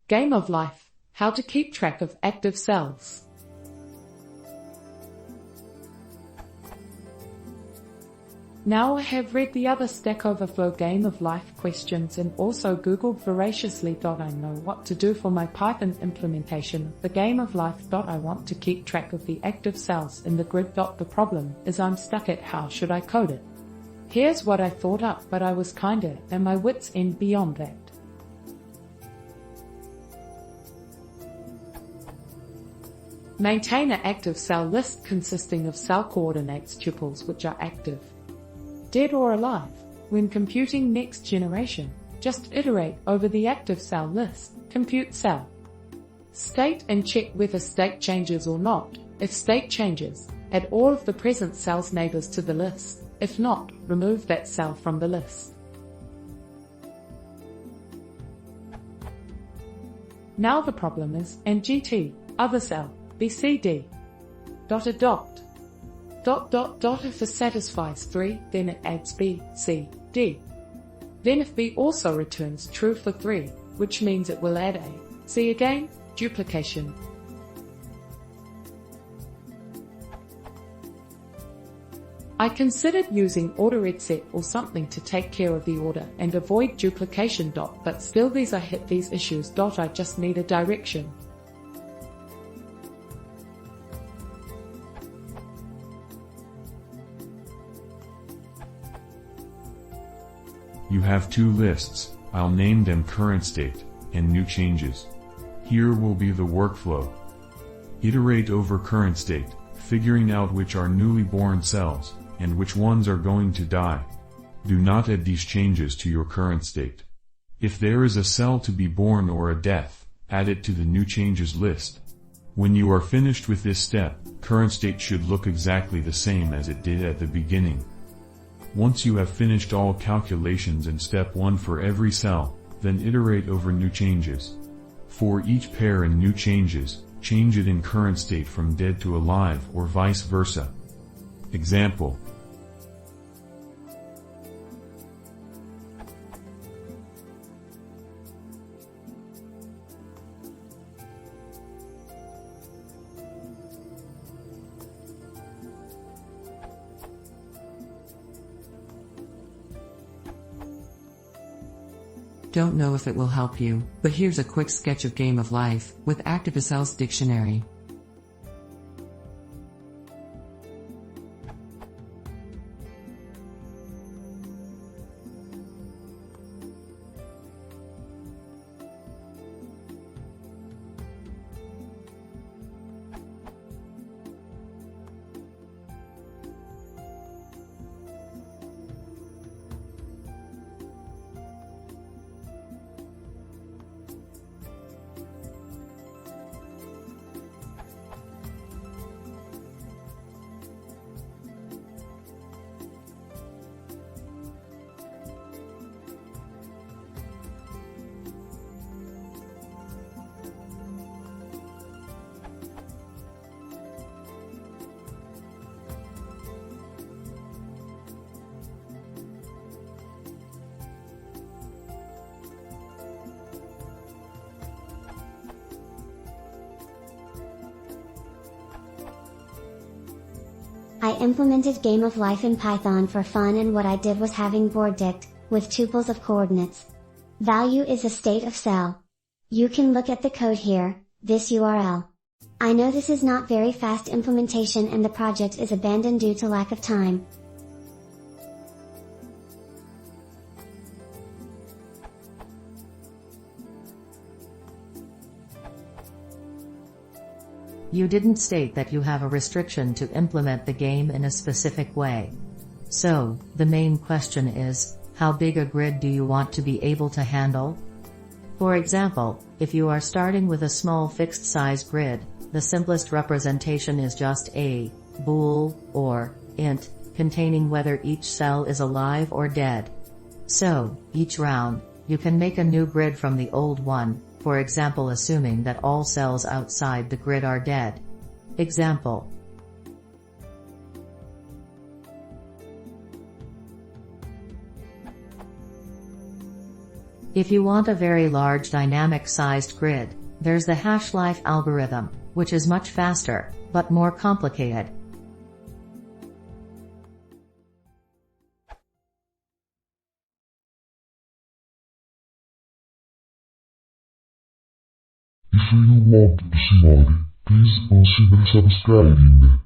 Game of life, how to keep track of active cells. Now I have read the other Stack Overflow Game of Life questions and also Googled voraciously. I know what to do for my Python implementation of the Game of Life. I want to keep track of the active cells in the grid. The problem is I'm stuck at how should I code it. Here's what I thought up, but I was kinda at my wits' end beyond that. Maintain an active cell list consisting of cell coordinates tuples which are active, dead or alive. When computing next generation, just iterate over the active cell list, compute cell state and check whether state changes or not. If state changes, add all of the present cell's neighbors to the list. If not, remove that cell from the list. Now the problem is, NGT, other cell, BCD. If it satisfies 3, then it adds B, C, D. Then if B also returns true for 3, which means it will add A, C again, duplication. I considered using order_set or something to take care of the order and avoid duplication. But still these issues. I just need a direction. You have two lists. I'll name them current state and new changes. Here will be the workflow. Iterate over current state, figuring out which are newly born cells and which ones are going to die. Do not add these changes to your current state. If there is a cell to be born or a death, add it to the new changes list. When you are finished with this step, current state should look exactly the same as it did at the beginning. Once you have finished all calculations in step 1 for every cell, then iterate over new changes. For each pair in new changes, change it in current state from dead to alive or vice versa. Example. Don't know if it will help you, but here's a quick sketch of Game of Life with Active Cells Dictionary. I implemented Game of Life in Python for fun, and what I did was having board dict, with tuples of coordinates. Value is a state of cell. You can look at the code here, this URL. I know this is not very fast implementation and the project is abandoned due to lack of time. You didn't state that you have a restriction to implement the game in a specific way. So, the main question is, how big a grid do you want to be able to handle? For example, if you are starting with a small fixed size grid, the simplest representation is just a bool or int containing whether each cell is alive or dead. So, each round, you can make a new grid from the old one, for example assuming that all cells outside the grid are dead. Example. If you want a very large dynamic-sized grid, there's the hash-life algorithm, which is much faster, but more complicated. If you want to see more, please consider subscribing.